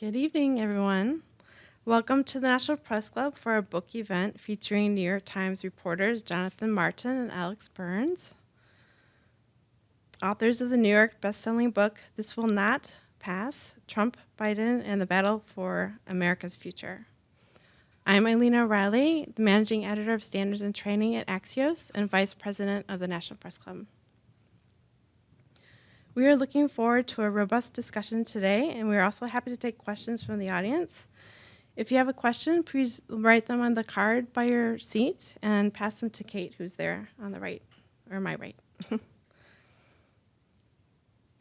Good evening, everyone. Welcome to the National Press Club for our book event featuring New York Times reporters Jonathan Martin and Alex Burns, authors of the New York bestselling book, This Will Not Pass, Trump, Biden, and the Battle for America's Future. I'm Eileen O'Reilly, the Managing Editor of Standards and Training at Axios and Vice President of the National Press Club. We are looking forward to a robust discussion today, and we are also happy to take questions from the audience. If you have a question, please write them on the card by your seat and pass them to Kate, who's there on the right, or my right.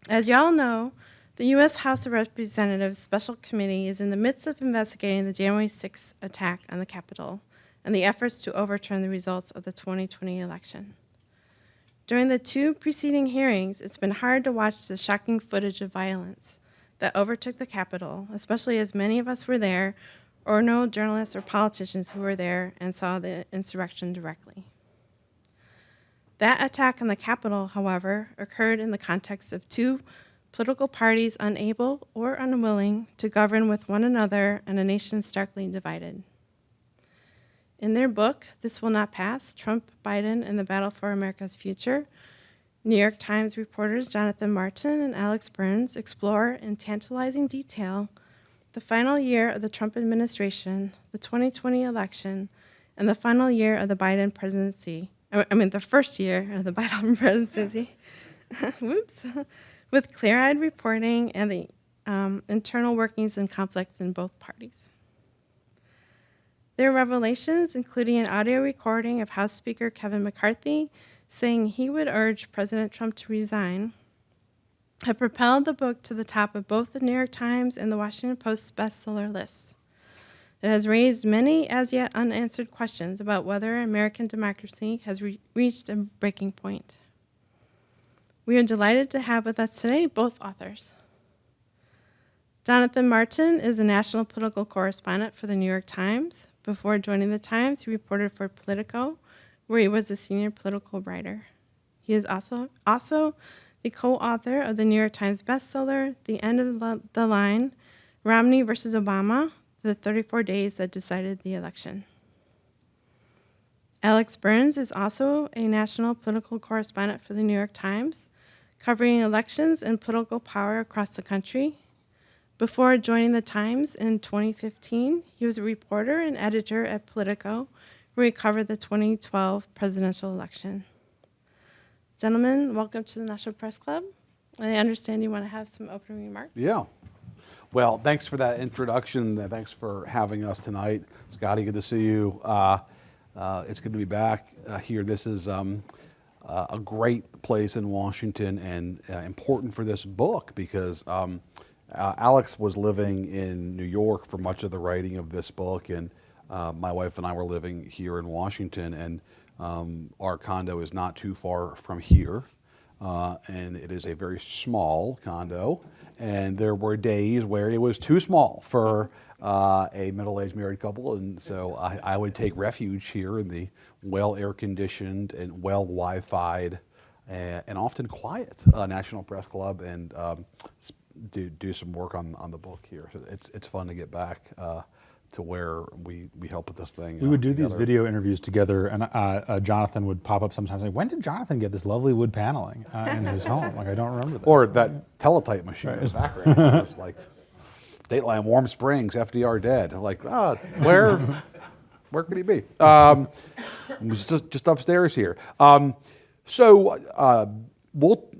As you all know, the U.S. House of Representatives Special Committee is in the midst of investigating the January 6th attack on the Capitol and the efforts to overturn the results of the 2020 election. During the two preceding hearings, it's been hard to watch the shocking footage of violence that overtook the Capitol, especially as many of us were there or know journalists or politicians who were there and saw the insurrection directly. That attack on the Capitol, however, occurred in the context of two political parties unable or unwilling to govern with one another and a nation starkly divided. In their book, This Will Not Pass, Trump, Biden, and the Battle for America's Future, New York Times reporters Jonathan Martin and Alex Burns explore in tantalizing detail the final year of the Trump administration, the 2020 election, and the final year of the Biden presidency. The first year of the Biden presidency. Whoops. With clear-eyed reporting and the internal workings and conflicts in both parties. Their revelations, including an audio recording of House Speaker Kevin McCarthy saying he would urge President Trump to resign, have propelled the book to the top of both the New York Times and the Washington Post's bestseller lists. It has raised many as yet unanswered questions about whether American democracy has reached a breaking point. We are delighted to have with us today both authors. Jonathan Martin is a national political correspondent for the New York Times. Before joining the Times, he reported for Politico, where he was a senior political writer. He is also the co-author of the New York Times bestseller, The End of the Line, Romney versus Obama, the 34 Days That Decided the Election. Alex Burns is also a national political correspondent for the New York Times, covering elections and political power across the country. Before joining the Times in 2015, he was a reporter and editor at Politico, where he covered the 2012 presidential election. Gentlemen, welcome to the National Press Club. I understand you want to have some opening remarks. Yeah. Well, thanks for that introduction. Thanks for having us tonight. Scotty, good to see you. It's good to be back here. This is a great place in Washington and important for this book because Alex was living in New York for much of the writing of this book, and my wife and I were living here in Washington, and our condo is not too far from here, and it is a very small condo, and there were days where it was too small for a middle-aged married couple, and so I would take refuge here in the well air-conditioned and well Wi-Fi'd and often quiet National Press Club and do some work on the book here. So it's fun to get back to where we help with this thing. We would do these video interviews together, and Jonathan would pop up sometimes. Like, when did Jonathan get this lovely wood paneling in his home? Like, I don't remember that. Or that teletype machine in the background. It's like, Dateline, Warm Springs, FDR dead. Like, where could he be? It was just upstairs here. So we'll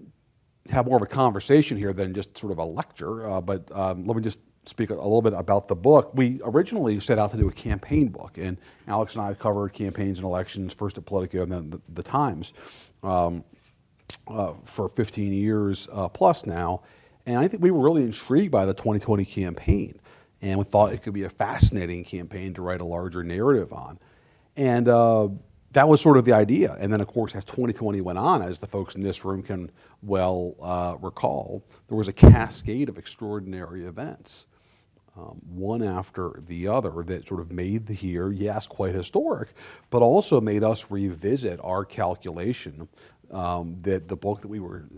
have more of a conversation here than just sort of a lecture, but let me just speak a little bit about the book. We originally set out to do a campaign book, and Alex and I covered campaigns and elections, first at Politico and then the Times, for 15 years plus now. And I think we were really intrigued by the 2020 campaign, and we thought it could be a fascinating campaign to write a larger narrative on. And that was sort of the idea. And then, of course, as 2020 went on, as the folks in this room can well recall, there was a cascade of extraordinary events, one after the other, that sort of made the year, yes, quite historic, but also made us revisit our calculation that the book that we were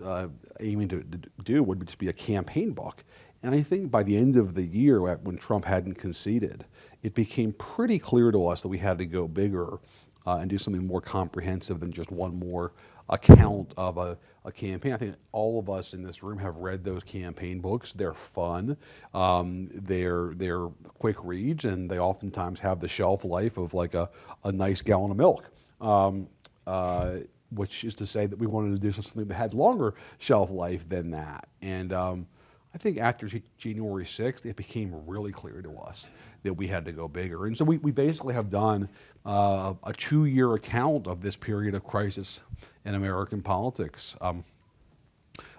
aiming to do would just be a campaign book. And I think by the end of the year, when Trump hadn't conceded, it became pretty clear to us that we had to go bigger and do something more comprehensive than just one more account of a campaign. I think all of us in this room have read those campaign books. They're fun, they're quick reads, and they oftentimes have the shelf life of like a nice gallon of milk. Which is to say that we wanted to do something that had longer shelf life than that. And I think after January 6th, it became really clear to us that we had to go bigger. And so we basically have done a 2-year account of this period of crisis in American politics.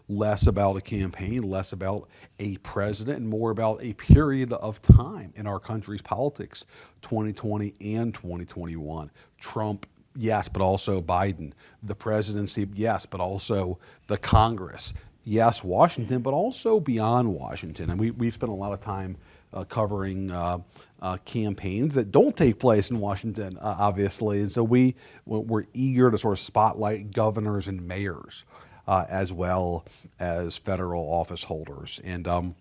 Less about a campaign, less about a president, and more about a period of time in our country's politics, 2020 and 2021. Trump, yes, but also Biden. The presidency, yes, but also the Congress. Yes, Washington, but also beyond Washington. And we've spent a lot of time covering campaigns that don't take place in Washington, obviously. And so we're eager to sort of spotlight governors and mayors as well as federal office holders. And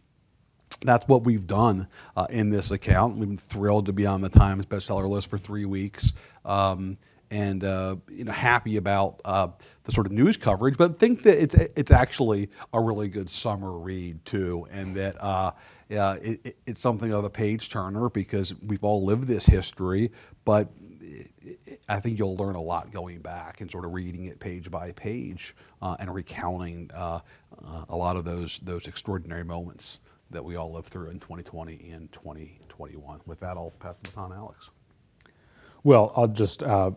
that's what we've done in this account. We've been thrilled to be on the Times bestseller list for 3 weeks. And happy about the sort of news coverage, but think that it's actually a really good summer read too, and that it's something of a page turner because we've all lived this history, but I think you'll learn a lot going back and sort of reading it page by page and recounting a lot of those extraordinary moments that we all lived through in 2020 and 2021. With that, I'll pass the baton to Alex. Well, I'll just add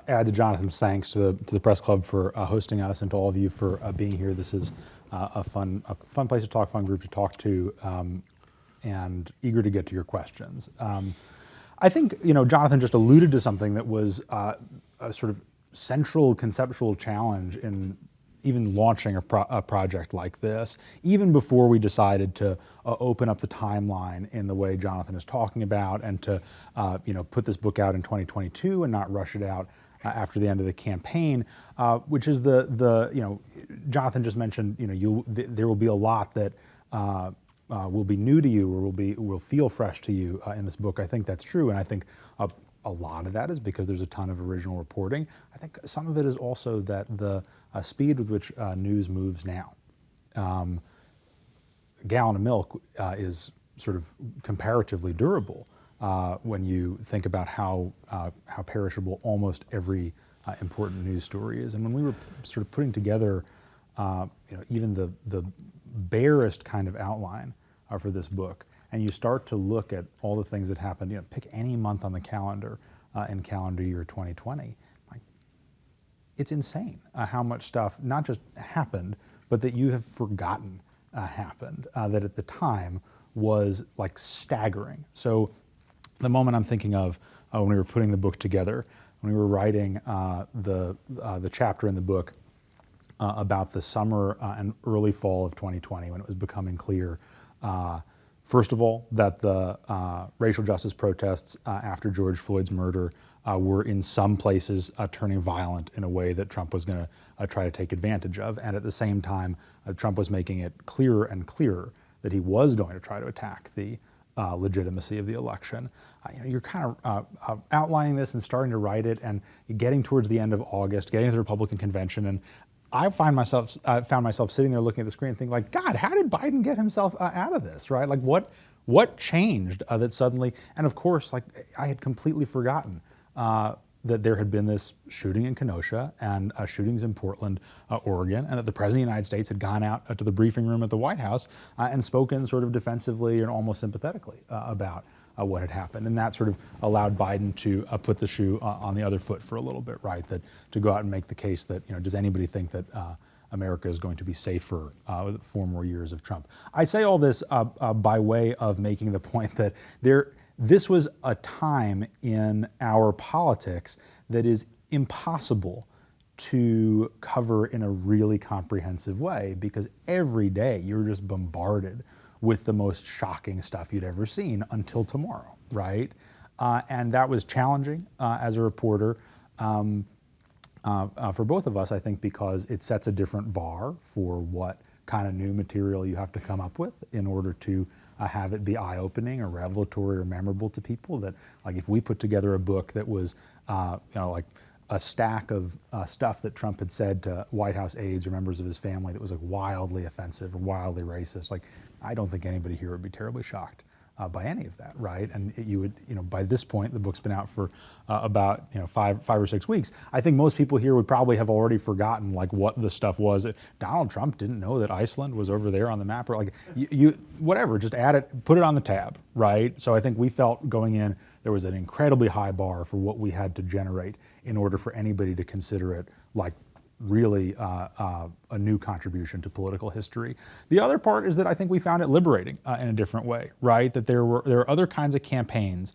to Jonathan's thanks to the Press Club for hosting us, and to all of you for being here. This is a fun place to talk, fun group to talk to, and eager to get to your questions. I think Jonathan just alluded to something that was a sort of central conceptual challenge in even launching a project like this, even before we decided to open up the timeline in the way Jonathan is talking about, and to put this book out in 2022 and not rush it out after the end of the campaign, which is the Jonathan just mentioned, there will be a lot that will be new to you, or will feel fresh to you in this book. I think that's true, and I think a lot of that is because there's a ton of original reporting. I think some of it is also that the speed with which news moves now. A gallon of milk is sort of comparatively durable when you think about how perishable almost every important news story is. And when we were sort of putting together even the barest kind of outline for this book, and you start to look at all the things that happened, pick any month on the calendar in calendar year 2020, it's insane how much stuff not just happened, but that you have forgotten happened, that at the time was like staggering. So the moment I'm thinking of when we were putting the book together, when we were writing the chapter in the book about the summer and early fall of 2020, when it was becoming clear, first of all, that the racial justice protests after George Floyd's murder were in some places turning violent in a way that Trump was going to try to take advantage of. And at the same time, Trump was making it clearer and clearer that he was going to try to attack the legitimacy of the election. You're kind of outlining this and starting to write it, and getting towards the end of August, getting to the Republican convention, and I found myself sitting there looking at the screen and thinking, like, God, how did Biden get himself out of this, right? Like, what changed that suddenly? And of course, like, I had completely forgotten that there had been this shooting in Kenosha and shootings in Portland, Oregon, and that the President of the United States had gone out to the briefing room at the White House and spoken sort of defensively and almost sympathetically about what had happened. And that sort of allowed Biden to put the shoe on the other foot for a little bit, right? That to go out and make the case that, does anybody think that America is going to be safer with 4 more years of Trump? I say all this by way of making the point that this was a time in our politics that is impossible to cover in a really comprehensive way, because every day you're just bombarded with the most shocking stuff you'd ever seen until tomorrow, right? And that was challenging as a reporter for both of us, I think, because it sets a different bar for what kind of new material you have to come up with in order to have it be eye-opening or revelatory or memorable to people. That, like, if we put together a book that was, like a stack of stuff that Trump had said to White House aides or members of his family that was like wildly offensive or wildly racist, like, I don't think anybody here would be terribly shocked by any of that, right? And you would, by this point, the book's been out for about 5 or 6 weeks. I think most people here would probably have already forgotten like what the stuff was. Donald Trump didn't know that Iceland was over there on the map, or like whatever. Just add it, put it on the tab, right? So I think we felt going in there was an incredibly high bar for what we had to generate in order for anybody to consider it like really a new contribution to political history. The other part is that I think we found it liberating in a different way, right? That there are other kinds of campaigns,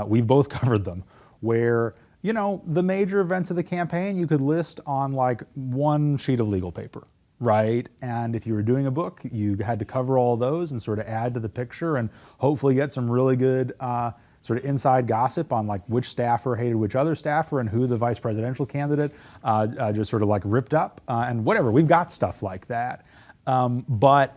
we've both covered them, where the major events of the campaign you could list on like one sheet of legal paper, right? And if you were doing a book, you had to cover all those and sort of add to the picture and hopefully get some really good sort of inside gossip on like which staffer hated which other staffer and who the vice presidential candidate just sort of like ripped up and whatever. We've got stuff like that. But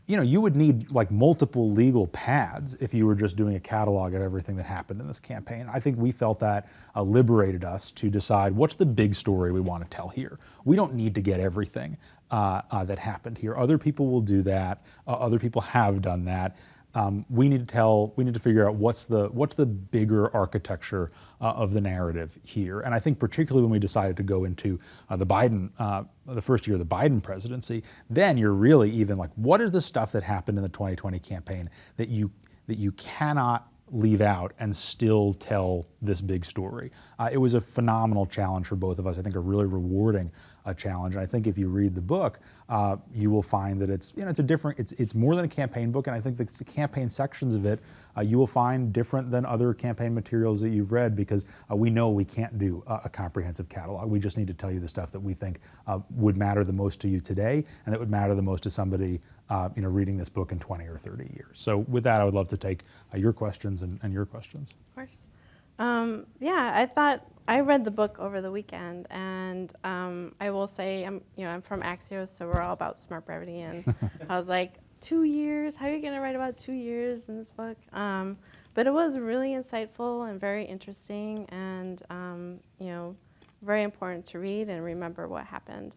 you would need like multiple legal pads if you were just doing a catalog of everything that happened in this campaign. I think we felt that liberated us to decide what's the big story we want to tell here. We don't need to get everything that happened here. Other people will do that. Other people have done that. We need to figure out what's the bigger architecture of the narrative here. And I think particularly when we decided to go into the first year of the Biden presidency, then you're really even like, what is the stuff that happened in the 2020 campaign that you cannot leave out and still tell this big story? It was a phenomenal challenge for both of us. I think a really rewarding challenge. And I think if you read the book, you will find that it's it's more than a campaign book. And I think the campaign sections of it you will find different than other campaign materials that you've read, because we know we can't do a comprehensive catalog. We just need to tell you the stuff that we think would matter the most to you today, and that would matter the most to somebody reading this book in 20 or 30 years. So with that, I would love to take your questions and your questions. Of course. Yeah, I thought I read the book over the weekend, and I will say I'm from Axios, so we're all about smart brevity, and I was like, 2 years? How are you going to write about 2 years in this book? But it was really insightful and very interesting, and very important to read and remember what happened.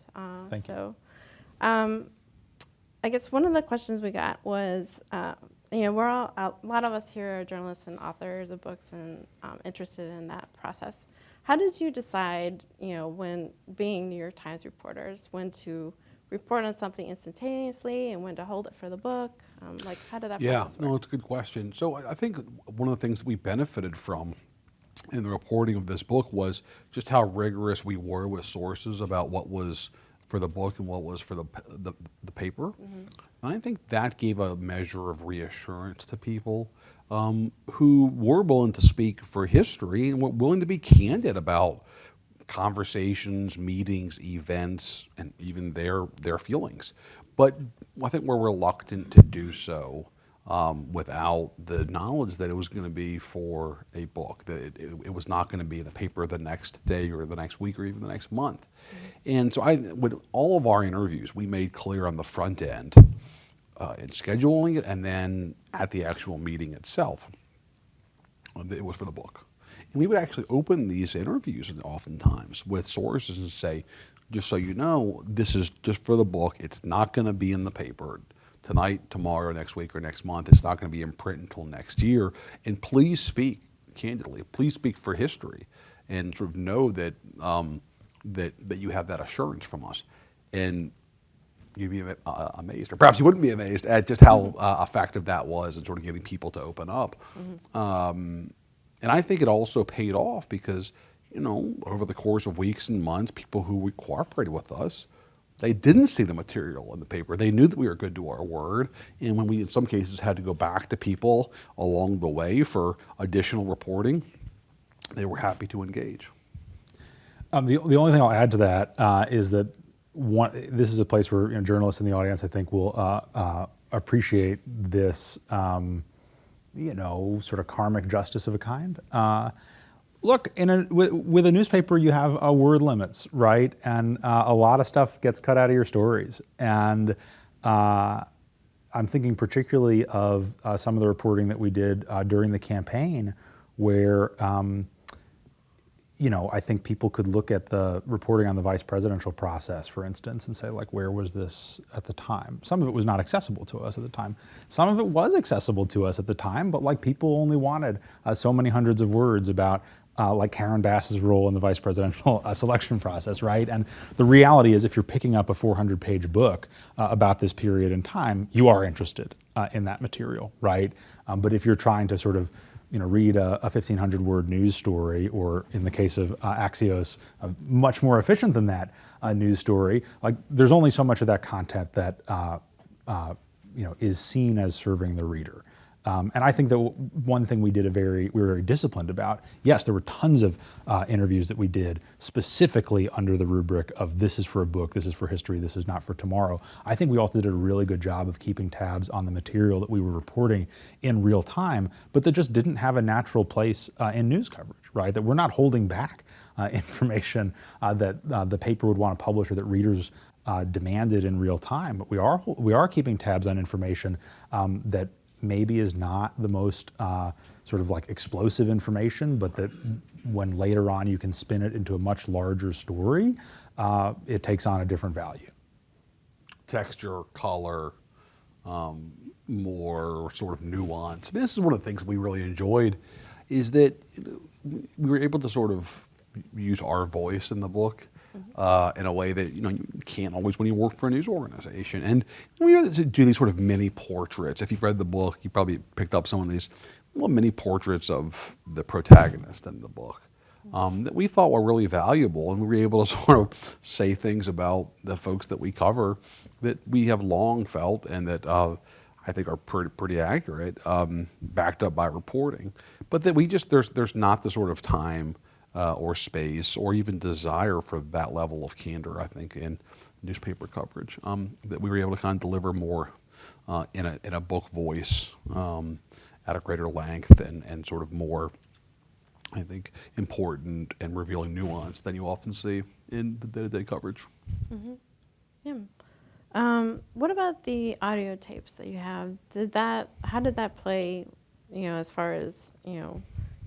Thank you. I guess one of the questions we got was, we're all, a lot of us here are journalists and authors of books and interested in that process. How did you decide, when being New York Times reporters, when to report on something instantaneously and when to hold it for the book? How did that process work? No, it's a good question. So I think one of the things that we benefited from in the reporting of this book was just how rigorous we were with sources about what was for the book and what was for the paper. Mm-hmm. And I think that gave a measure of reassurance to people who were willing to speak for history and were willing to be candid about conversations, meetings, events, and even their feelings. But I think we're reluctant to do so without the knowledge that it was going to be for a book, that it was not going to be in the paper the next day or the next week or even the next month. Mm-hmm. And so with all of our interviews, we made clear on the front end in scheduling it and then at the actual meeting itself that it was for the book. And we would actually open these interviews oftentimes with sources and say, just so you know, this is just for the book. It's not going to be in the paper tonight, tomorrow, next week, or next month. It's not going to be in print until next year. And please speak candidly. Please speak for history, and sort of know that that you have that assurance from us. And you'd be amazed, or perhaps you wouldn't be amazed at just how effective that was in sort of getting people to open up. Mm-hmm. And I think it also paid off because, over the course of weeks and months, people who cooperated with us, they didn't see the material in the paper. They knew that we were good to our word. And when we, in some cases, had to go back to people along the way for additional reporting, they were happy to engage. The only thing I'll add to that is that this is a place where journalists in the audience, I think, will appreciate this sort of karmic justice of a kind. Look, with a newspaper, you have word limits, right? And a lot of stuff gets cut out of your stories. And I'm thinking particularly of some of the reporting that we did during the campaign where, I think people could look at the reporting on the vice presidential process, for instance, and say, like, where was this at the time? Some of it was not accessible to us at the time. Some of it was accessible to us at the time, but like people only wanted so many hundreds of words about like Karen Bass's role in the vice presidential selection process, right? And the reality is if you're picking up a 400-page book about this period in time, you are interested in that material, right? But if you're trying to sort of read a 1,500-word news story, or in the case of Axios, a much more efficient than that news story, like there's only so much of that content that is seen as serving the reader. And I think that one thing we were very disciplined about. Yes, there were tons of interviews that we did specifically under the rubric of this is for a book, this is for history, this is not for tomorrow. I think we also did a really good job of keeping tabs on the material that we were reporting in real time, but that just didn't have a natural place in news coverage, right? That we're not holding back information that the paper would want to publish or that readers demanded in real time. But we are keeping tabs on information that maybe is not the most sort of like explosive information, but that when later on you can spin it into a much larger story, it takes on a different value. Texture, color, more sort of nuance. I mean, this is one of the things we really enjoyed, is that we were able to sort of use our voice in the book in a way that you can't always when you work for a news organization. And we do these sort of mini portraits. If you've read the book, you probably picked up some of these little mini portraits of the protagonist in the book that we thought were really valuable, and we were able to sort of say things about the folks that we cover that we have long felt and that I think are pretty accurate, backed up by reporting. But that there's not the sort of time or space or even desire for that level of candor, I think, in newspaper coverage, that we were able to kind of deliver more in a book voice at a greater length and sort of more, I think, important and revealing nuance than you often see in the day-to-day coverage. Mm-hmm. Yeah. What about the audio tapes that you have? How did that play, as far as,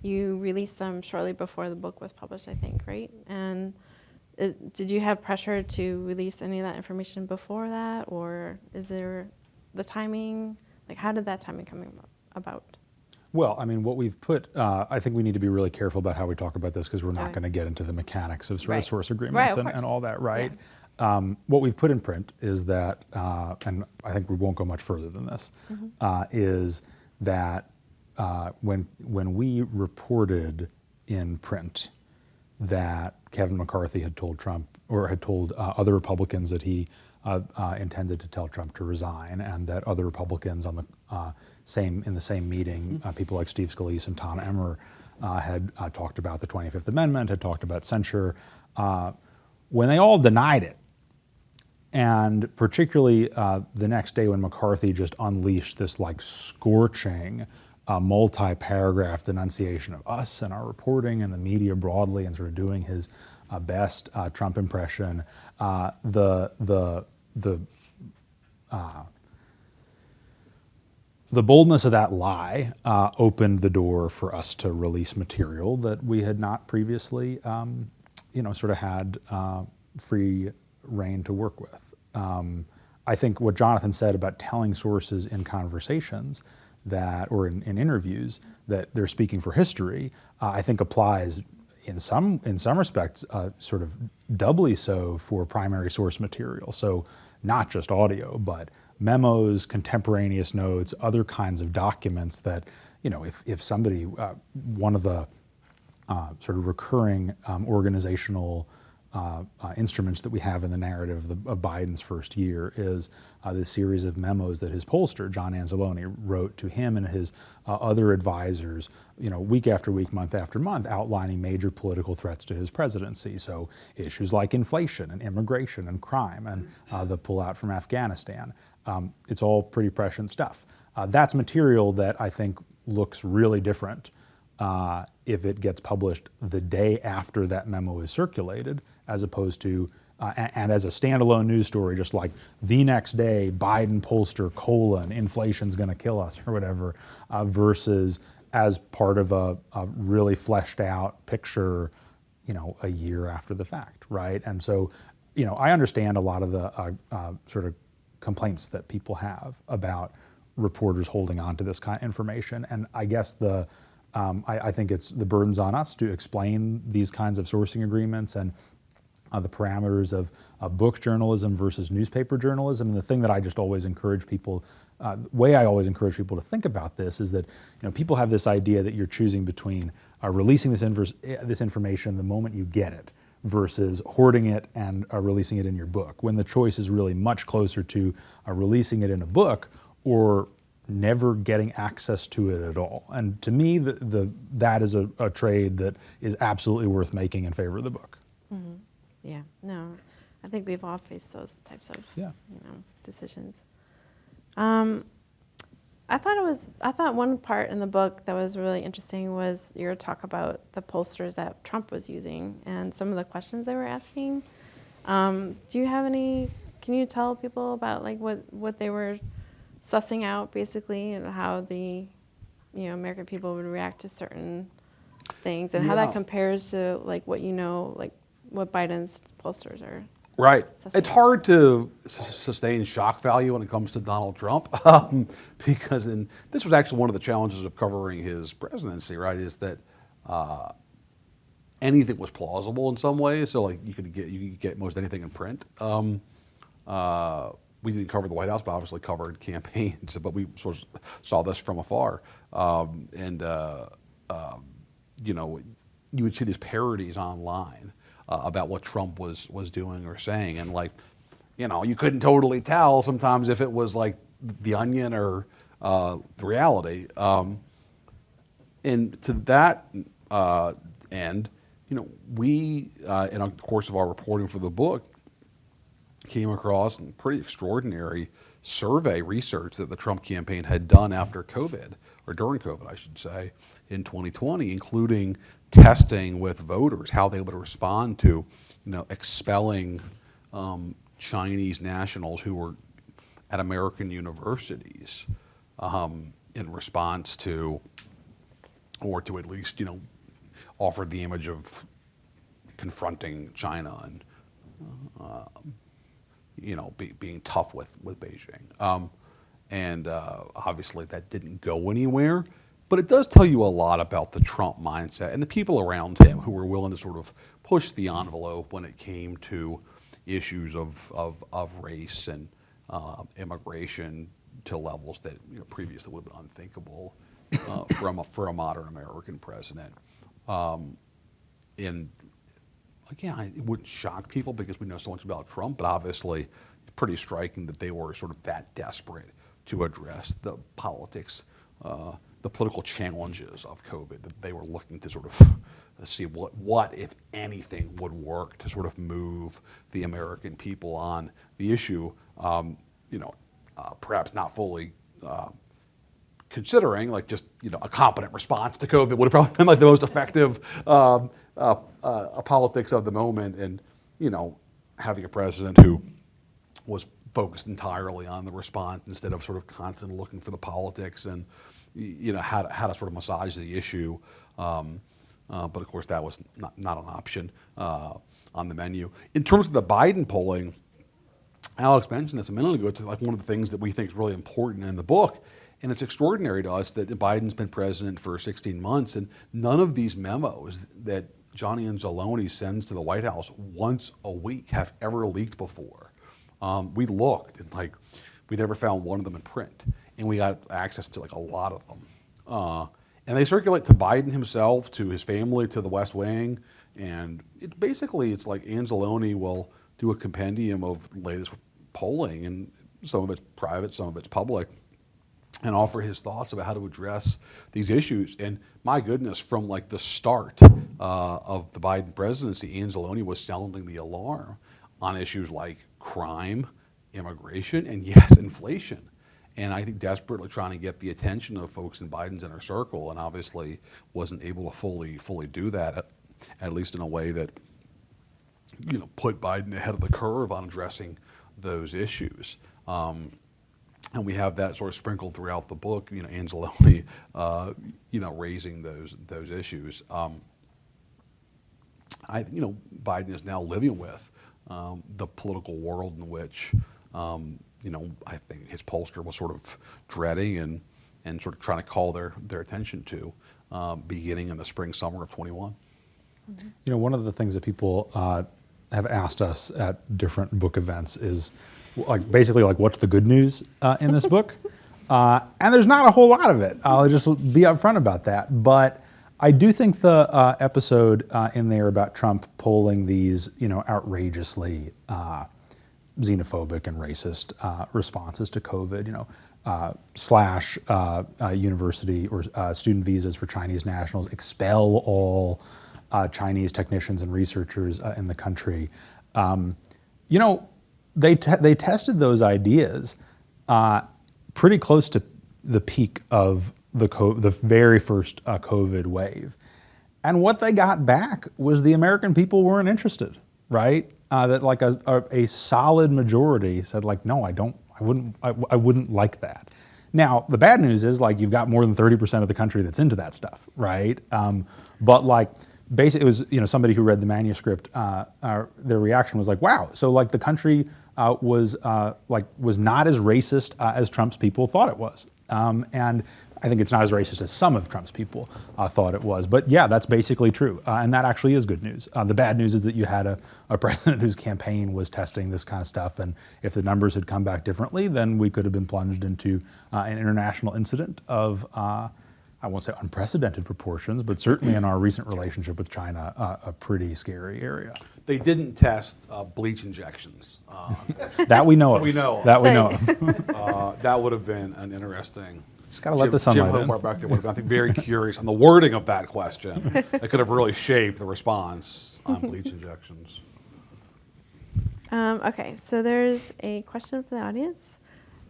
you released them shortly before the book was published, I think, right? And did you have pressure to release any of that information before that, or is there the timing? Like, how did that timing come about? Well, I mean, what we've put, I think we need to be really careful about how we talk about this because we're not going to get into the mechanics of sort of source agreements and all that, right? Yeah. What we've put in print is that, and I think we won't go much further than this, is that when we reported in print that Kevin McCarthy had told Trump, or had told other Republicans that he intended to tell Trump to resign, and that other Republicans on the in the same meeting, people like Steve Scalise and Tom Emmer had talked about the 25th Amendment, had talked about censure, when they all denied it. And particularly the next day when McCarthy just unleashed this like scorching multi-paragraph denunciation of us and our reporting and the media broadly, and sort of doing his best Trump impression, the boldness of that lie opened the door for us to release material that we had not previously, sort of had free reign to work with. I think what Jonathan said about telling sources in conversations or in interviews that they're speaking for history, I think applies in some respects sort of doubly so for primary source material. So not just audio, but memos, contemporaneous notes, other kinds of documents that, if somebody, one of the sort of recurring organizational instruments that we have in the narrative of Biden's first year is this series of memos that his pollster, John Anzalone, wrote to him and his other advisors, week after week, month after month, outlining major political threats to his presidency. So issues like inflation and immigration and crime and the pullout from Afghanistan. It's all pretty prescient stuff. That's material that I think looks really different if it gets published the day after that memo is circulated, as opposed to and as a standalone news story, just like the next day, Biden pollster, inflation's gonna kill us or whatever, versus as part of a really fleshed out picture, a year after the fact, right? And so, I understand a lot of the sort of complaints that people have about reporters holding on to this kind of information. And I guess I think it's the burden's on us to explain these kinds of sourcing agreements and the parameters of book journalism versus newspaper journalism. And the thing that I just always encourage people, the way I always encourage people to think about this is that people have this idea that you're choosing between releasing this information the moment you get it versus hoarding it and releasing it in your book, when the choice is really much closer to releasing it in a book or never getting access to it at all. And to me, that is a trade that is absolutely worth making in favor of the book. Mm-hmm. Yeah, no, I think we've all faced those types of decisions. I thought one part in the book that was really interesting was your talk about the pollsters that Trump was using and some of the questions they were asking. Do you have any? Can you tell people about like what they were sussing out basically, and how the American people would react to certain things, and how that compares to like what what Biden's pollsters are. Right. sussing It's out? hard to sustain shock value when it comes to Donald Trump, because this was actually one of the challenges of covering his presidency, right, is that anything was plausible in some ways. So like you could get most anything in print. We didn't cover the White House, but obviously covered campaigns, but we sort of saw this from afar. You would see these parodies online about what Trump was doing or saying, and you couldn't totally tell sometimes if it was like The Onion or the reality. And to that end, we in the course of our reporting for the book came across some pretty extraordinary survey research that the Trump campaign had done after COVID, or during COVID, I should say, in 2020, including testing with voters how they would respond to, expelling Chinese nationals who were at American universities in response to, or to at least, offer the image of confronting China and being tough with Beijing. Obviously that didn't go anywhere, but it does tell you a lot about the Trump mindset and the people around him who were willing to sort of push the envelope when it came to issues of race and immigration to levels that previously would have been unthinkable for a modern American president. Again, it wouldn't shock people because we know so much about Trump, but obviously it's pretty striking that they were sort of that desperate to address the politics, the political challenges of COVID, that they were looking to sort of see what, if anything, would work to sort of move the American people on the issue, perhaps not fully considering just a competent response to COVID would have probably been like the most effective politics of the moment, and having a president who was focused entirely on the response instead of sort of constantly looking for the politics and how to sort of massage the issue. But of course that was not an option on the menu. In terms of the Biden polling, Alex mentioned this a minute ago. It's like one of the things that we think is really important in the book. And it's extraordinary to us that Biden's been president for 16 months, and none of these memos that Johnny Anzalone sends to the White House once a week have ever leaked before. We looked, and we never found one of them in print, and we got access to a lot of them. And they circulate to Biden himself, to his family, to the West Wing, and it's like Anzalone will do a compendium of latest polling, and some of it's private, some of it's public, and offer his thoughts about how to address these issues. And my goodness, from the start of the Biden presidency, Anzalone was sounding the alarm on issues like crime, immigration, and yes, inflation. And I think desperately trying to get the attention of folks in Biden's inner circle, and obviously wasn't able to fully do that, at least in a way that put Biden ahead of the curve on addressing those issues. And we have that sort of sprinkled throughout the book, Anzalone, raising those issues. Biden is now living with the political world in which, I think his pollster was sort of dreading and sort of trying to call their attention to, beginning in the spring, summer of 21. One of the things that people have asked us at different book events is basically what's the good news in this book? And there's not a whole lot of it. I'll just be upfront about that. But I do think the episode in there about Trump polling these, outrageously xenophobic and racist responses to COVID, slash university or student visas for Chinese nationals, expel all Chinese technicians and researchers in the country. They tested those ideas pretty close to the peak of the very first COVID wave. And what they got back was the American people weren't interested, right? That a solid majority said no, I wouldn't like that. Now, the bad news is you've got more than 30% of the country that's into that stuff, right? But basically it was, somebody who read the manuscript, their reaction was wow, so the country was not as racist as Trump's people thought it was. And I think it's not as racist as some of Trump's people thought it was. But yeah, that's basically true. And that actually is good news. The bad news is that you had a president whose campaign was testing this kind of stuff. And if the numbers had come back differently, then we could have been plunged into an international incident of, I won't say unprecedented proportions, but certainly in our recent relationship with China, a pretty scary area. They didn't test bleach injections. That we know of. That we know of. That would have been an interesting. Just got to let the sunlight Jim in. Hobart back there would have been, I think, very curious on the wording of that question. That could have really shaped the response on bleach injections. Okay, so there's a question from the audience.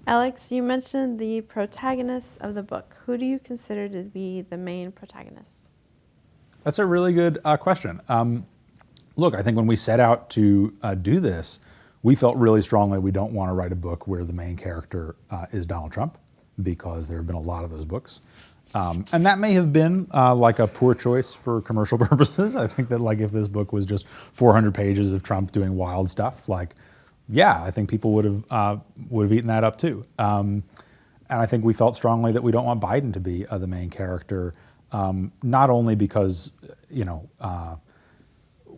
Alex, you mentioned the protagonists of the book. Who do you consider to be the main protagonists? That's a really good question. Look, I think when we set out to do this, we felt really strongly we don't want to write a book where the main character is Donald Trump, because there have been a lot of those books. And that may have been a poor choice for commercial purposes. I think that if this book was just 400 pages of Trump doing wild stuff, yeah, I think people would have eaten that up too. And I think we felt strongly that we don't want Biden to be the main character, not only because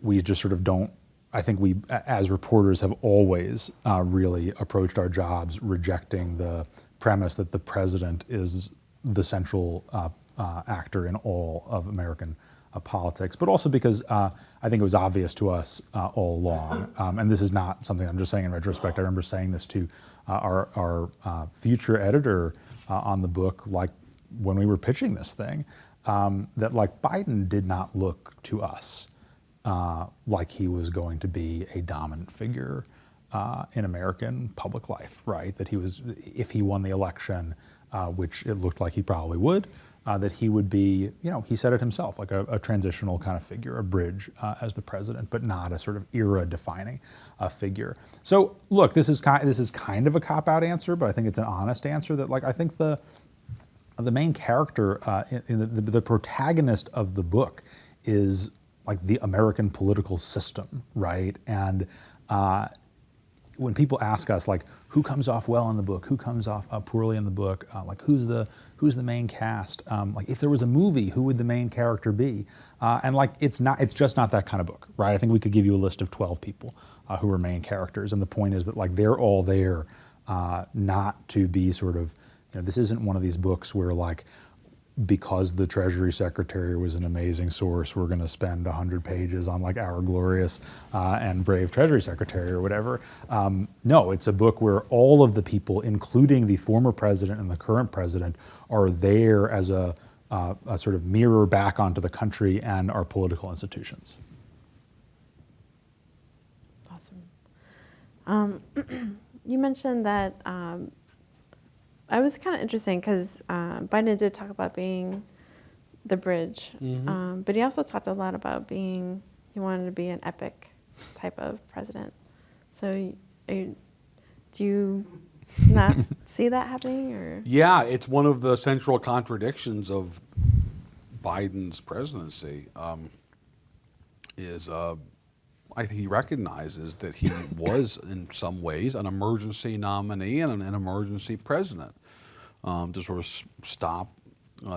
we just sort of don't. I think we, as reporters, have always really approached our jobs rejecting the premise that the president is the central actor in all of American politics, but also because I think it was obvious to us all along, and this is not something I'm just saying in retrospect. I remember saying this to our future editor on the book, when we were pitching this thing, that Biden did not look to us like he was going to be a dominant figure in American public life, right? That he was, if he won the election, which it looked like he probably would, that he would be, he said it himself, a transitional kind of figure, a bridge as the president, but not a sort of era-defining figure. So look, this is kind of a cop-out answer, but I think it's an honest answer that I think the main character, the protagonist of the book is the American political system, right? And when people ask us who comes off well in the book, who comes off poorly in the book, who's the main cast, if there was a movie, who would the main character be? And it's just not that kind of book, right? I think we could give you a list of 12 people who are main characters, and the point is that they're all there not to be sort of, this isn't one of these books where because the Treasury Secretary was an amazing source, we're going to spend 100 pages on our glorious and brave Treasury Secretary or whatever. No, it's a book where all of the people, including the former president and the current president, are there as a sort of mirror back onto the country and our political institutions. Awesome. You mentioned that I was kind of interesting because Biden did talk about being the bridge, but he also talked a lot about he wanted to be an epic type of president. So do you not see that happening? Or Yeah, it's one of the central contradictions of Biden's presidency. I think he recognizes that he was, in some ways, an emergency nominee and an emergency president to sort of stop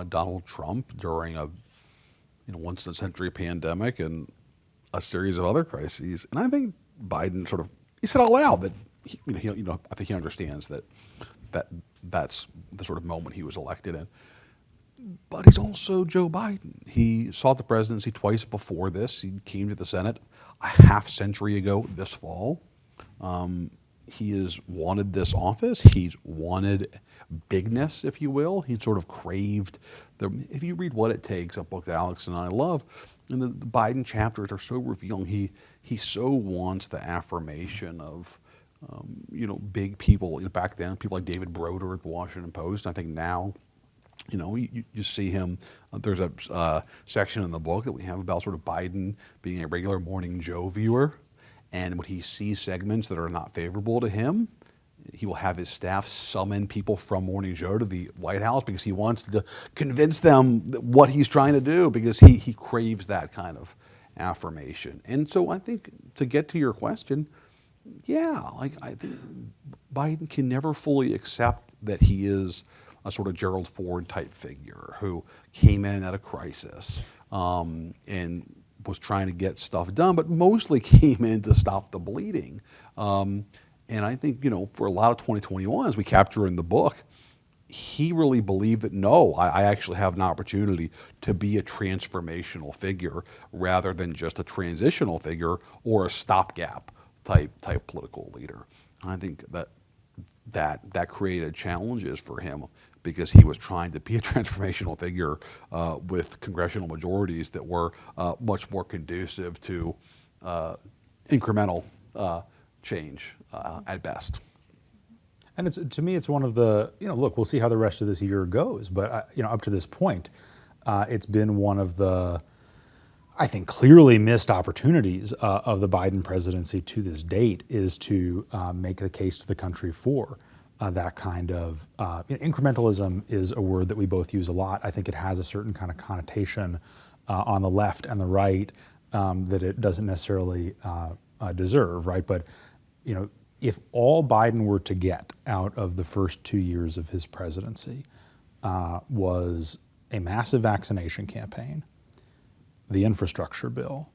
Donald Trump during a once-in-a-century pandemic and a series of other crises. And I think Biden he said out loud that I think he understands that's the sort of moment he was elected in. But he's also Joe Biden. He sought the presidency twice before this. He came to the Senate a half century ago this fall. He has wanted this office. He's wanted bigness, if you will. He sort of craved if you read What It Takes, a book that Alex and I love, and the Biden chapters are so revealing. He so wants the affirmation of big people. Back then, people like David Broder at the Washington Post. And I think now, you see him. There's a section in the book that we have about sort of Biden being a regular Morning Joe viewer, and when he sees segments that are not favorable to him, he will have his staff summon people from Morning Joe to the White House because he wants to convince them what he's trying to do, because he craves that kind of affirmation. And so I think, to get to your question, I think Biden can never fully accept that he is a sort of Gerald Ford type figure who came in at a crisis and was trying to get stuff done, but mostly came in to stop the bleeding. And I think, for a lot of 2021, as we capture in the book, he really believed that, no, I actually have an opportunity to be a transformational figure rather than just a transitional figure or a stopgap type political leader. And I think that created challenges for him, because he was trying to be a transformational figure with congressional majorities that were much more conducive to incremental change at best. And to me, it's one of the, look, we'll see how the rest of this year goes, but up to this point, it's been one of the, I think, clearly missed opportunities of the Biden presidency to this date, is to make the case to the country for that kind of incrementalism is a word that we both use a lot. I think it has a certain kind of connotation on the left and the right that it doesn't necessarily deserve, right? But if all Biden were to get out of the first 2 years of his presidency was a massive vaccination campaign, the infrastructure bill,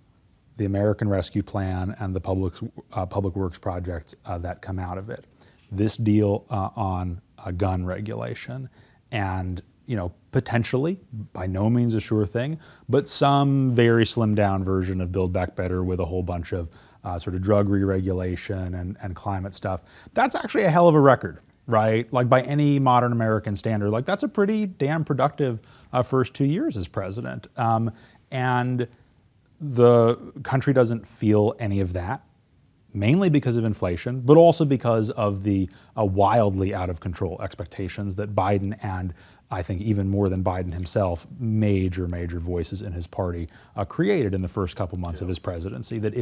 the American Rescue Plan, and the public works projects that come out of it, this deal on gun regulation, and potentially, by no means a sure thing, but some very slimmed down version of Build Back Better with a whole bunch of sort of drug re-regulation and climate stuff. That's actually a hell of a record, right? Like, by any modern American standard, like, that's a pretty damn productive first 2 years as president. And the country doesn't feel any of that, mainly because of inflation, but also because of the wildly out of control expectations that Biden, and I think even more than Biden himself, major voices in his party created in the first couple months of his presidency. That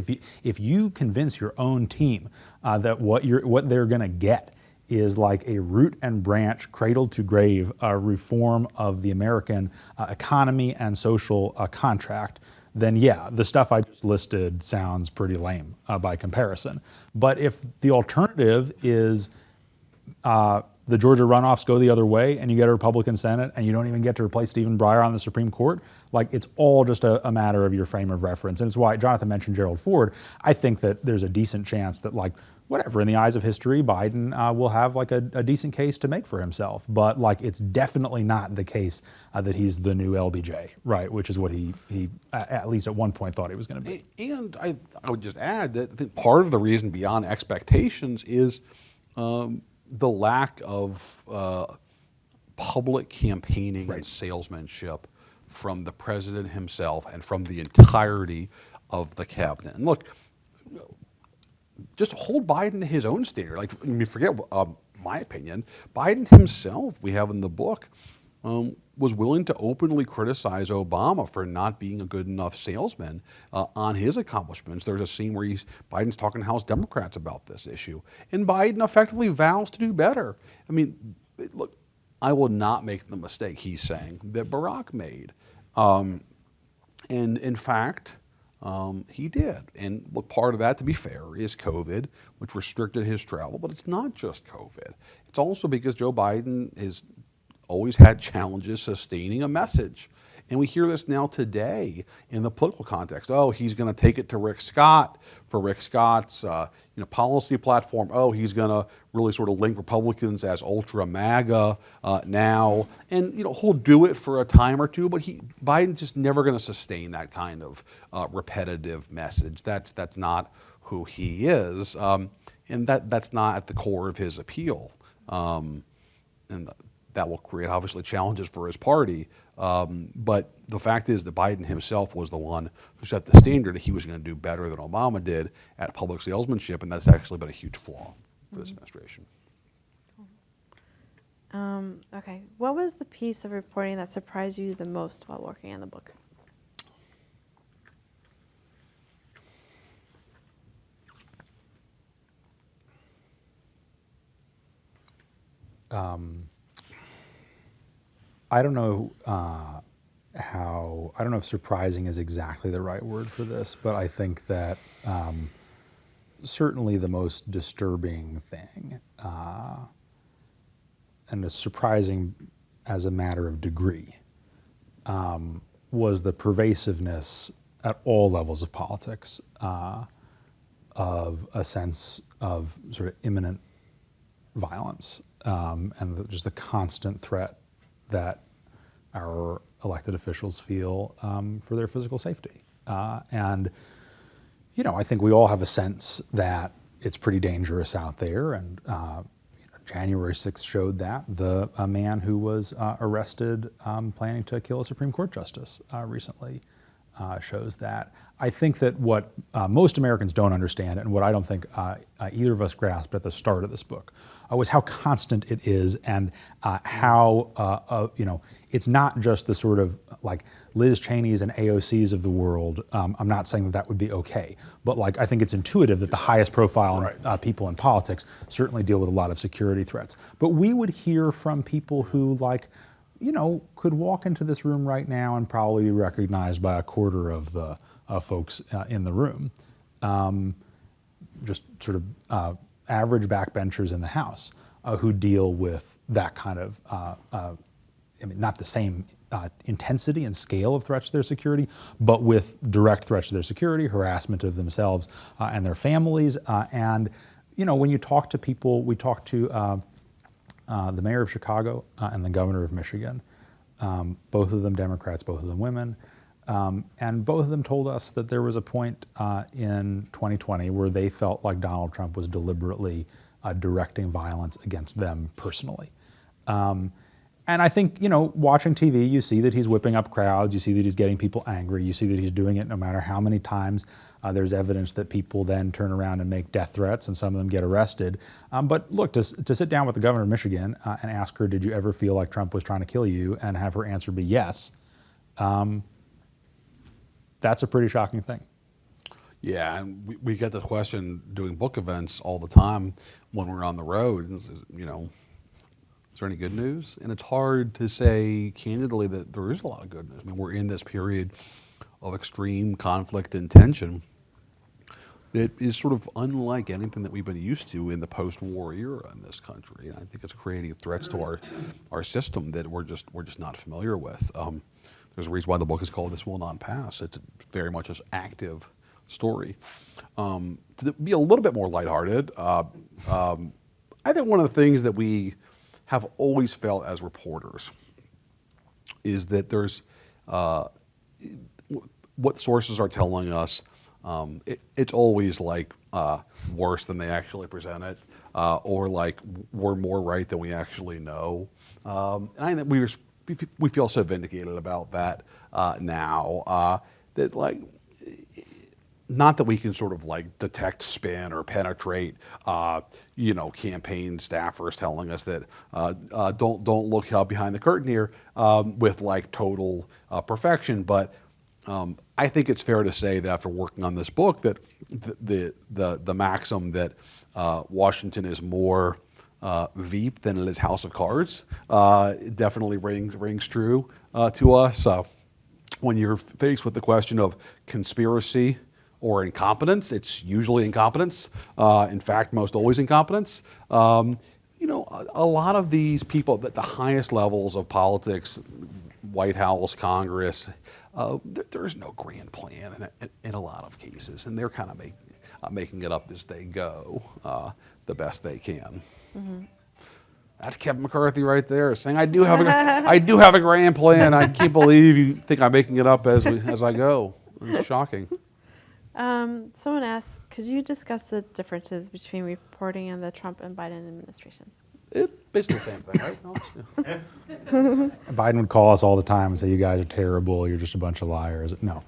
if you convince your own team that what they're going to get is like a root and branch, cradle to grave reform of the American economy and social contract, then yeah, the stuff I just listed sounds pretty lame by comparison. But if the alternative is the Georgia runoffs go the other way and you get a Republican Senate and you don't even get to replace Stephen Breyer on the Supreme Court, like, it's all just a matter of your frame of reference. And it's why Jonathan mentioned Gerald Ford. I think that there's a decent chance that, like, whatever, in the eyes of history, Biden will have like a decent case to make for himself. But like, it's definitely not the case that he's the new LBJ, right? Which is what he at least at one point thought he was going to be. And I would just add that I think part of the reason beyond expectations is the lack of public campaigning and salesmanship from the president himself and from the entirety of the cabinet. And look, just hold Biden to his own standard. Like, I mean, forget my opinion. Biden himself, we have in the book, was willing to openly criticize Obama for not being a good enough salesman on his accomplishments. There's a scene where Biden's talking to House Democrats about this issue, and Biden effectively vows to do better. I mean, look, I will not make the mistake he's saying that Barack made. And in fact, he did. And look, part of that, to be fair, is COVID, which restricted his travel. But it's not just COVID. It's also because Joe Biden has always had challenges sustaining a message. And we hear this now today in the political context. Oh, he's going to take it to Rick Scott for Rick Scott's policy platform. Oh, he's going to really sort of link Republicans as ultra MAGA now. And he'll do it for a time or two, but Biden's just never going to sustain that kind of repetitive message. That's not who he is, and that's not at the core of his appeal. And that will create obviously challenges for his party. But the fact is that Biden himself was the one who set the standard that he was going to do better than Obama did at public salesmanship, and that's actually been a huge flaw for this administration. Okay. What was the piece of reporting that surprised you the most while working on the book? I don't know I don't know if surprising is exactly the right word for this, but I think that certainly the most disturbing thing, and it's surprising as a matter of degree, was the pervasiveness at all levels of politics of a sense of sort of imminent violence, and just the constant threat that our elected officials feel for their physical safety. And I think we all have a sense that it's pretty dangerous out there, and January 6th showed that. A man who was arrested planning to kill a Supreme Court justice recently shows that. I think that what most Americans don't understand, and what I don't think either of us grasped at the start of this book, was how constant it is, and how it's not just the sort of like Liz Cheney's and AOC's of the world. I'm not saying that would be okay, but I think it's intuitive that the highest profile people in politics certainly deal with a lot of security threats. But we would hear from people who could walk into this room right now and probably be recognized by a quarter of the folks in the room. Just sort of average backbenchers in the House who deal with that kind of, not the same intensity and scale of threats to their security, but with direct threats to their security, harassment of themselves and their families. And when you talk to people, we talked to the mayor of Chicago and the governor of Michigan, both of them Democrats, both of them women, and both of them told us that there was a point in 2020 where they felt like Donald Trump was deliberately directing violence against them personally. And I think, watching TV, you see that he's whipping up crowds, you see that he's getting people angry, you see that he's doing it no matter how many times there's evidence that people then turn around and make death threats, and some of them get arrested. But look, to sit down with the governor of Michigan and ask her, did you ever feel like Trump was trying to kill you, and have her answer be yes, that's a pretty shocking thing. Yeah, and we get the question doing book events all the time when we're on the road, is there any good news? And it's hard to say candidly that there is a lot of good news. I mean, we're in this period of extreme conflict and tension that is sort of unlike anything that we've been used to in the post-war era in this country. And I think it's creating threats to our system that we're just not familiar with. There's a reason why the book is called "This Will Not Pass." It's very much an active story. To be a little bit more lighthearted, I think one of the things that we have always felt as reporters is that there's what sources are telling us. It's always worse than they actually present it, or we're more right than we actually know. And I think we feel so vindicated about that now. That not that we can sort of like detect spin or penetrate, campaign staffers telling us that don't look behind the curtain here with like total perfection. But I think it's fair to say that after working on this book, that the maxim that Washington is more Veep than it is House of Cards it definitely rings true to us. When you're faced with the question of conspiracy or incompetence, it's usually incompetence. In fact, most always incompetence. A lot of these people at the highest levels of politics, White House, Congress, there's no grand plan in a lot of cases, and they're kind of making it up as they go, the best they can. Mm-hmm. That's Kevin McCarthy right there, saying, "I do have a grand plan. I can't believe you think I'm making it up as I go." It's shocking. Someone asked, could you discuss the differences between reporting in the Trump and Biden administrations? It's basically the same thing, right? No? Biden would call us all the time and say, "You guys are terrible. You're just a bunch of liars." No.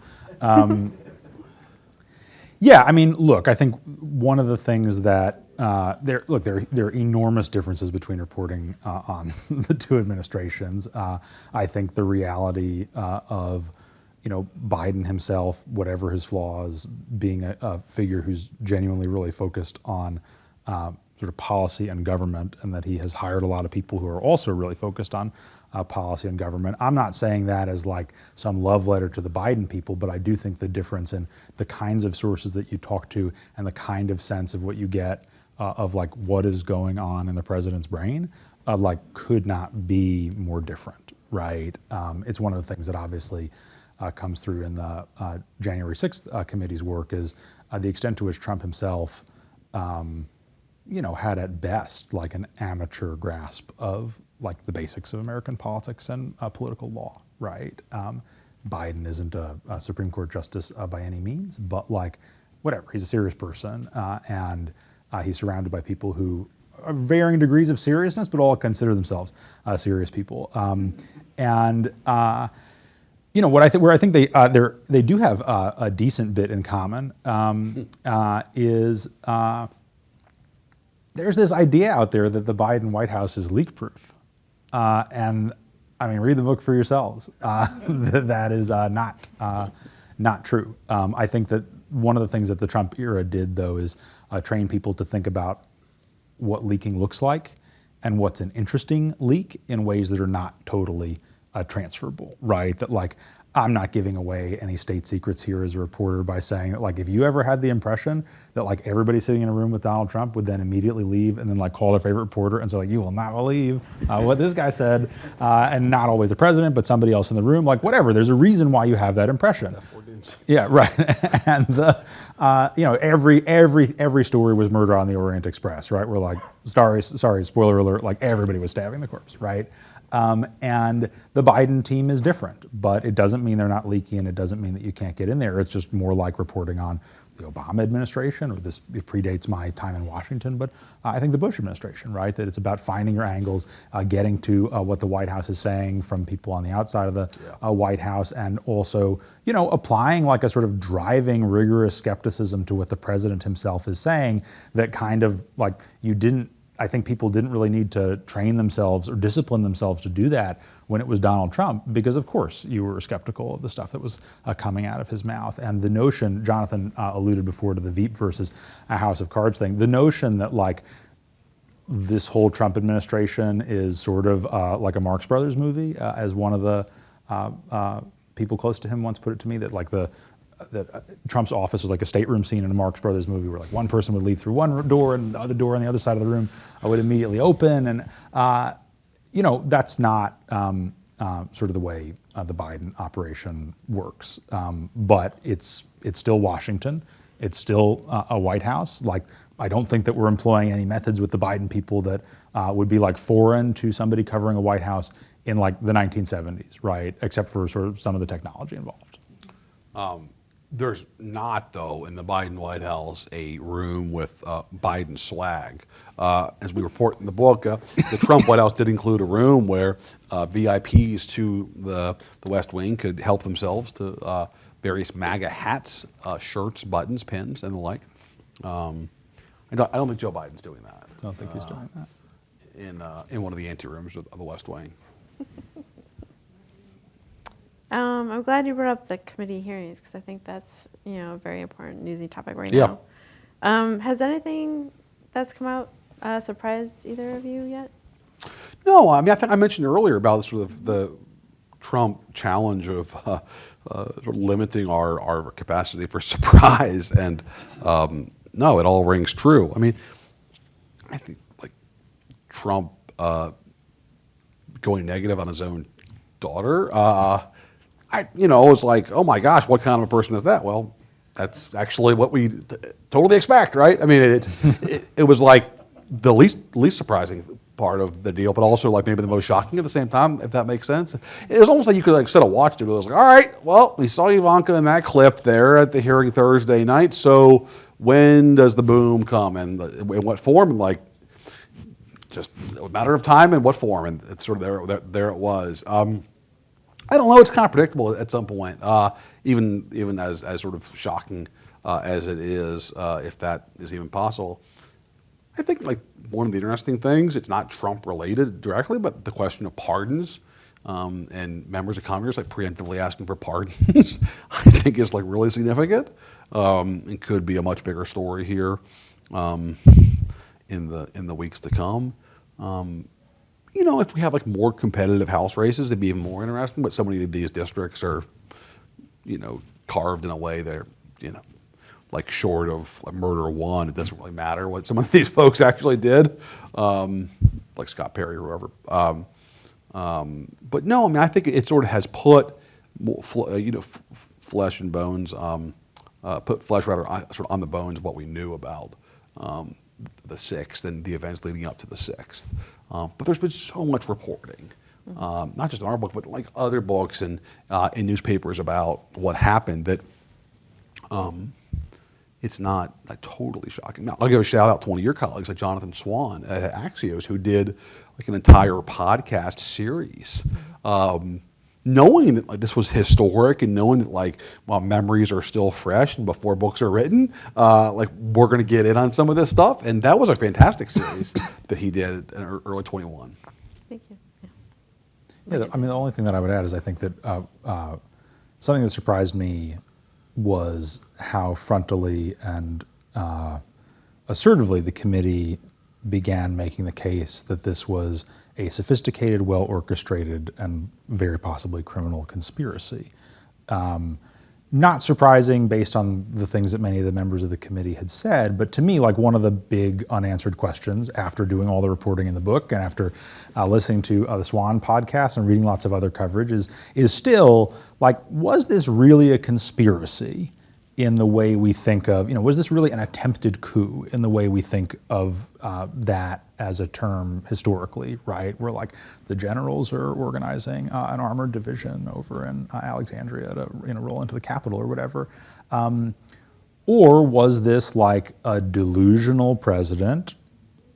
Yeah, I mean, look, I think one of the things that there are enormous differences between reporting on the two administrations. I think the reality of Biden himself, whatever his flaws, being a figure who's genuinely really focused on sort of policy and government, and that he has hired a lot of people who are also really focused on policy and government. I'm not saying that as like some love letter to the Biden people, but I do think the difference in the kinds of sources that you talk to and the kind of sense of what you get of like what is going on in the president's brain, could not be more different, right? It's one of the things that obviously comes through in the January 6th committee's work is the extent to which Trump himself had at best like an amateur grasp of like the basics of American politics and political law, right? Biden isn't a Supreme Court justice by any means, but like whatever, he's a serious person and he's surrounded by people who are varying degrees of seriousness, but all consider themselves serious people. Where I think they do have a decent bit in common is there's this idea out there that the Biden White House is leak-proof, and I mean, read the book for yourselves. That is not true. I think that one of the things that the Trump era did, though, is train people to think about what leaking looks like and what's an interesting leak in ways that are not totally transferable, right? That like, I'm not giving away any state secrets here as a reporter by saying that like, if you ever had the impression that like everybody sitting in a room with Donald Trump would then immediately leave and then like call their favorite reporter and say like, you will not believe what this guy said, and not always the president, but somebody else in the room, like whatever, there's a reason why you have that impression. Yeah, right. And the, every story was Murder on the Orient Express, right? We're like, sorry, spoiler alert, like everybody was stabbing the corpse, right? And the Biden team is different, but it doesn't mean they're not leaky, and it doesn't mean that you can't get in there. It's just more like reporting on the Obama administration, or this it predates my time in Washington, but I think the Bush administration, right? That it's about finding your angles, getting to what the White House is saying from people on the outside of the White House, and also, applying like a sort of driving, rigorous skepticism to what the president himself is saying that kind of like I think people didn't really need to train themselves or discipline themselves to do that when it was Donald Trump, because of course you were skeptical of the stuff that was coming out of his mouth. And the notion, Jonathan alluded before to the Veep versus a House of Cards thing, the notion that like this whole Trump administration is sort of like a Marx Brothers movie, as one of the people close to him once put it to me, that like that Trump's office was like a stateroom scene in a Marx Brothers movie where like one person would leave through one door and the other door on the other side of the room would immediately open. And, that's not sort of the way the Biden operation works. But it's still Washington. It's still a White House. Like, I don't think that we're employing any methods with the Biden people that would be like foreign to somebody covering a White House in like the 1970s, right? Except for sort of some of the technology involved. There's not, though, in the Biden White House a room with Biden swag. As we report in the book, the Trump White House did include a room where VIPs to the West Wing could help themselves to various MAGA hats, shirts, buttons, pins, and the like. I don't think Joe Biden's doing that. I don't think he's doing that. In one of the anterooms of the West Wing. I'm glad you brought up the committee hearings because I think that's a very important newsy topic right Yeah. now. Has anything that's come out surprised either of you yet? No, I mean, I think I mentioned earlier about sort of the Trump challenge of sort of limiting our capacity for surprise, and no, it all rings true. I mean, I think like Trump going negative on his own daughter, it was like, oh my gosh, what kind of a person is that? Well, that's actually what we totally expect, right? I mean, it was like the least surprising part of the deal, but also like maybe the most shocking at the same time, if that makes sense. It was almost like you could like sit and watch it. It was like, all right, well, we saw Ivanka in that clip there at the hearing Thursday night. So when does the boom come, and in what form? And like, just a matter of time and what form, and it's sort of there it was. I don't know. It's kind of predictable at some point, even as sort of shocking as it is, if that is even possible. I think like one of the interesting things, it's not Trump related directly, but the question of pardons and members of Congress like preemptively asking for pardons, I think is like really significant. It could be a much bigger story here in the weeks to come. If we have like more competitive House races, it'd be even more interesting. But so many of these districts are, carved in a way they're, like short of like murder one, it doesn't really matter what some of these folks actually did, like Scott Perry or whoever. But no, I mean, I think it sort of has put, flesh and bones, put flesh rather sort of on the bones of what we knew about the 6th and the events leading up to the 6th. But there's been so much reporting, not just in our book, but like other books and in newspapers about what happened that it's not like totally shocking. Now, I'll give a shout out to one of your colleagues, like Jonathan Swan at Axios, who did like an entire podcast series, knowing that like this was historic and knowing that like while memories are still fresh and before books are written, like we're going to get in on some of this stuff. And that was a fantastic series that he did in early 21. Thank you. Yeah, I mean, the only thing that I would add is I think that something that surprised me was how frontally and assertively the committee began making the case that this was a sophisticated, well-orchestrated, and very possibly criminal conspiracy. Not surprising based on the things that many of the members of the committee had said, but to me, like one of the big unanswered questions after doing all the reporting in the book and after listening to the Swan podcast and reading lots of other coverage is still like, was this really a conspiracy in the way we think of, was this really an attempted coup in the way we think of that as a term historically, right? Where like the generals are organizing an armored division over in Alexandria to roll into the Capitol or whatever. Or was this like a delusional president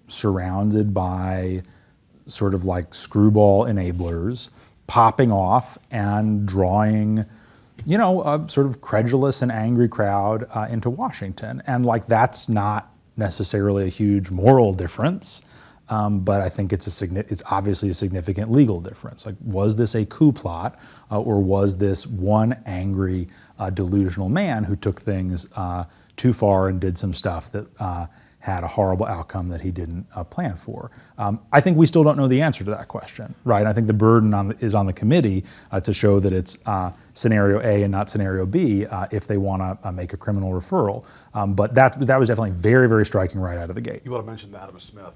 surrounded by sort of like screwball enablers popping off and drawing a sort of credulous and angry crowd into Washington. And like, that's not necessarily a huge moral difference, but I think it's obviously a significant legal difference. Like, was this a coup plot or was this one angry, delusional man who took things too far and did some stuff that had a horrible outcome that he didn't plan for? I think we still don't know the answer to that question, right? I think the burden is on the committee to show that it's scenario A and not scenario B if they want to make a criminal referral. But that was definitely very, very striking right out of the gate. You want to mention Adam Smith.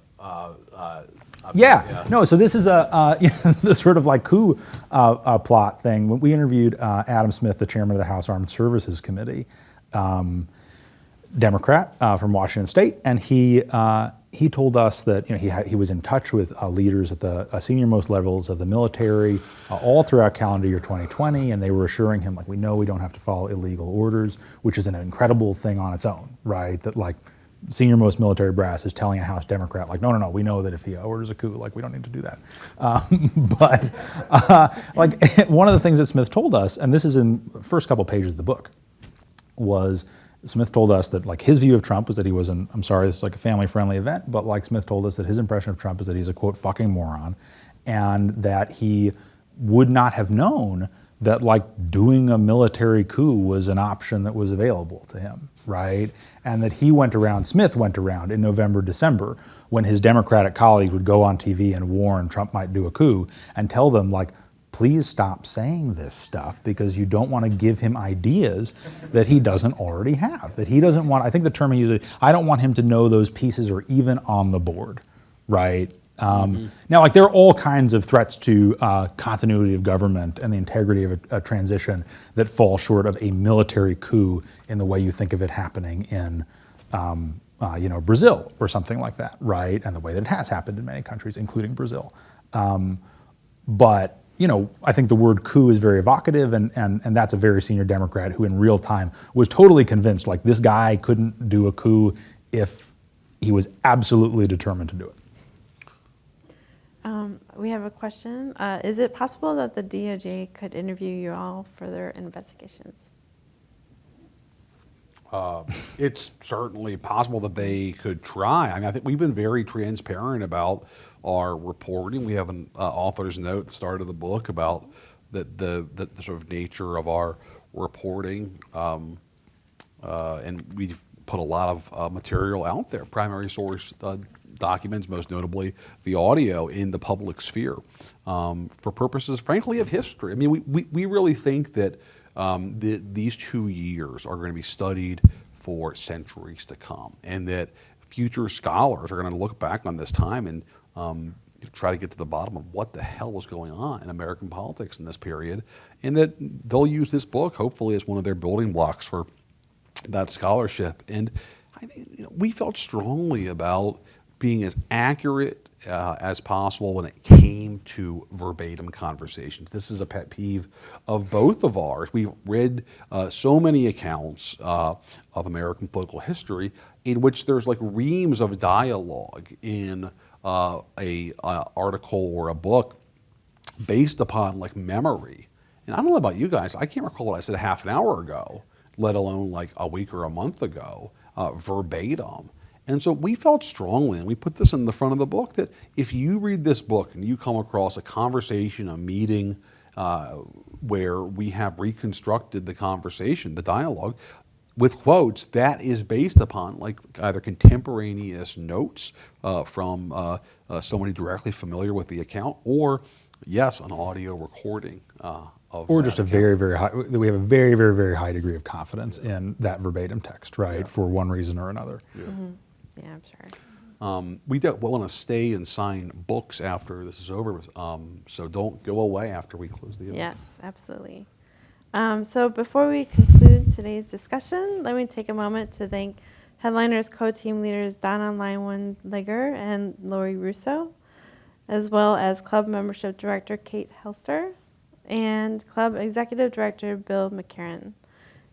Yeah, no, so this is the sort of like coup plot thing. When we interviewed Adam Smith, the chairman of the House Armed Services Committee, Democrat from Washington State, and he told us that he was in touch with leaders at the senior-most levels of the military all throughout calendar year 2020, and they were assuring him, like, we know we don't have to follow illegal orders, which is an incredible thing on its own, right? That like senior-most military brass is telling a House Democrat, like, no, we know that if he orders a coup, like, we don't need to do that. But like, one of the things that Smith told us, and this is in the first couple pages of the book, was Smith told us that, like, his view of Trump was that he was I'm sorry, this is like a family-friendly event, but like Smith told us that his impression of Trump is that he's a, quote, fucking moron, and that he would not have known that, like, doing a military coup was an option that was available to him, right? And that Smith went around in November, December, when his Democratic colleagues would go on TV and warn Trump might do a coup, and tell them, like, please stop saying this stuff because you don't want to give him ideas that he doesn't already have, that he doesn't want. I think the term he used, I don't want him to know those pieces are even on the board, right? Now, like, there are all kinds of threats to continuity of government and the integrity of a transition that fall short of a military coup in the way you think of it happening in, Brazil or something like that, right? And the way that it has happened in many countries, including Brazil. But I think the word coup is very evocative, and that's a very senior Democrat who in real time was totally convinced, like, this guy couldn't do a coup if he was absolutely determined to do it. We have a question. Is it possible that the DOJ could interview you all for their investigations? It's certainly possible that they could try. I mean, I think we've been very transparent about our reporting. We have an author's note at the start of the book about the sort of nature of our reporting, and we've put a lot of material out there, primary source documents, most notably the audio, in the public sphere, for purposes, frankly, of history. I mean, we really think that these 2 years are going to be studied for centuries to come, and that future scholars are going to look back on this time and try to get to the bottom of what the hell was going on in American politics in this period, and that they'll use this book, hopefully, as one of their building blocks for that scholarship. And I think we felt strongly about being as accurate as possible when it came to verbatim conversations. This is a pet peeve of both of ours. We've read so many accounts of American political history in which there's like reams of dialogue in a article or a book based upon like memory. And I don't know about you guys, I can't recall what I said half an hour ago, let alone like a week or a month ago, verbatim. And so we felt strongly, and we put this in the front of the book, that if you read this book and you come across a conversation, a meeting where we have reconstructed the conversation, the dialogue, with quotes, that is based upon like either contemporaneous notes from somebody directly familiar with the account, or yes, an audio recording of or that just a account. very, very high, we have a very, very, very high degree of confidence in that verbatim text, right, for one reason or another. Yeah, I'm sure. We don't want to stay and sign books after this is over, so don't go away after we close the event. Yes, absolutely. So before we conclude today's discussion, let me take a moment to thank Headliners co-team leaders Donna Leinwand-Ligger and Lori Russo, as well as Club Membership Director Kate Helster and Club Executive Director Bill McCarran.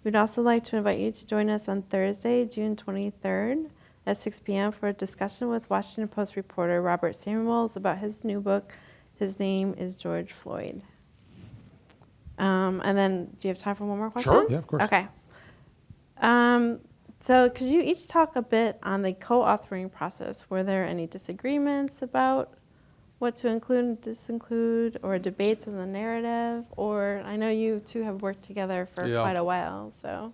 We'd also like to invite you to join us on Thursday, June 23rd at 6 p.m. for a discussion with Washington Post reporter Robert Samuels about his new book, His Name is George Floyd. And then, do you have time for one more question? Sure. Yeah, of course. Okay. So could you each talk a bit on the co-authoring process? Were there any disagreements about what to include and disinclude, or debates in the narrative? Or I know you two have worked together for quite a while, so.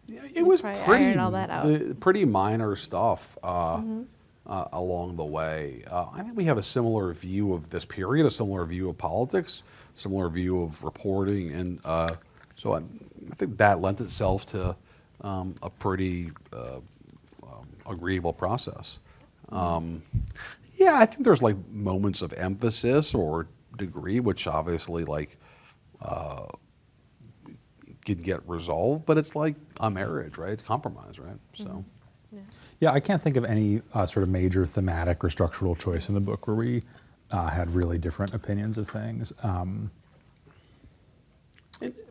Yeah, it was probably iron all that out. pretty minor stuff along the way. I think we have a similar view of this period, a similar view of politics, similar view of reporting, and so I think that lent itself to a pretty agreeable process. Yeah, I think there's like moments of emphasis or degree, which obviously like can get resolved, but it's like a marriage, right? It's compromise, right? So. Yeah, I can't think of any sort of major thematic or structural choice in the book where we had really different opinions of things.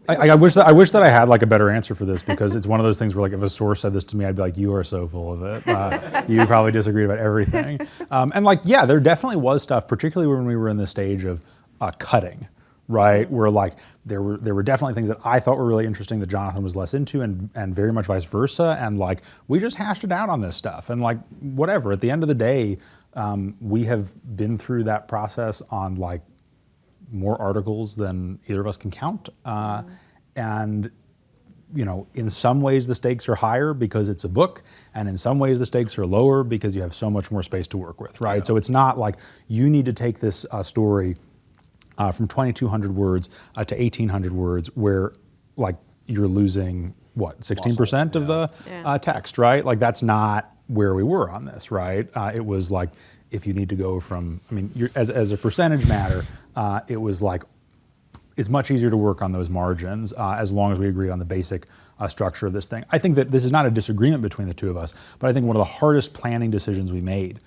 I wish that I had like a better answer for this, because it's one of those things where, like, if a source said this to me, I'd be like, "You are so full of it. You probably disagree about everything." And like, yeah, there definitely was stuff, particularly when we were in the stage of cutting, right? Where like there were definitely things that I thought were really interesting that Jonathan was less into, and very much vice versa. And like, we just hashed it out on this stuff, and like, whatever. At the end of the day, we have been through that process on like more articles than either of us can count. And you know, in some ways the stakes are higher because it's a book, and in some ways the stakes are lower because you have so much more space to work with, right? Yeah. So it's not like you need to take this story from 2,200 words to 1,800 words, where like you're losing what, 16% of the text, right? Like, that's not where we were on this, right? It was like, if you need to go from, I mean, as a percentage matter, it was like, it's much easier to work on those margins as long as we agreed on the basic structure of this thing. I think that this is not a disagreement between the two of us, but I think one of the hardest planning decisions we made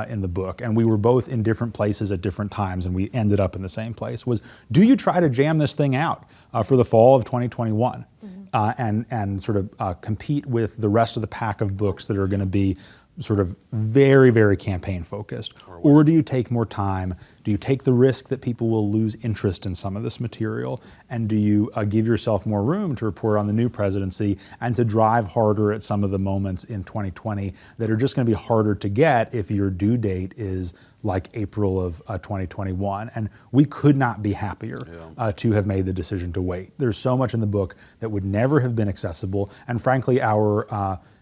in the book, and we were both in different places at different times, and we ended up in the same place, was, do you try to jam this thing out for the fall of 2021 and sort of compete with the rest of the pack of books that are going to be sort of very, very campaign focused? Or do you take more time? Do you take the risk that people will lose interest in some of this material? And do you give yourself more room to report on the new presidency and to drive harder at some of the moments in 2020 that are just going to be harder to get if your due date is like April of 2021? And we could not be happier to have made the decision to wait. There's so much in the book that would never have been accessible. And frankly,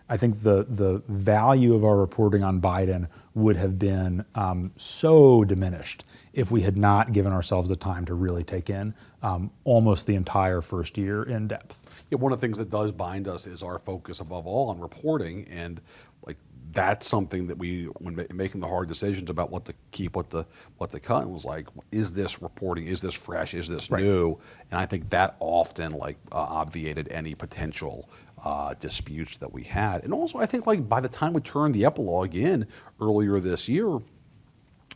I think the value of our reporting on Biden would have been so diminished if we had not given ourselves the time to really take in almost the entire first year in depth. Yeah, one of the things that does bind us is our focus above all on reporting, and like, that's something that we, when making the hard decisions about what to keep, what to cut, was like, is this reporting, is this fresh, is this new? And I think that often like obviated any potential disputes that we had. And also, I think like by the time we turned the epilogue in earlier this year,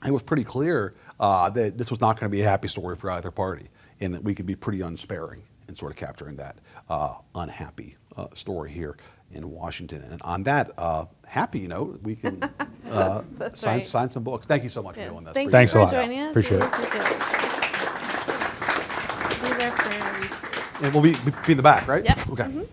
it was pretty clear that this was not going to be a happy story for either party, and that we could be pretty unsparing in sort of capturing that unhappy story here in Washington. And on that happy note, we can sign some books. Thank you so much for doing this. Thanks a lot. Joining us. Appreciate it. These are for research. And we'll be in the back, right? Yep. Okay.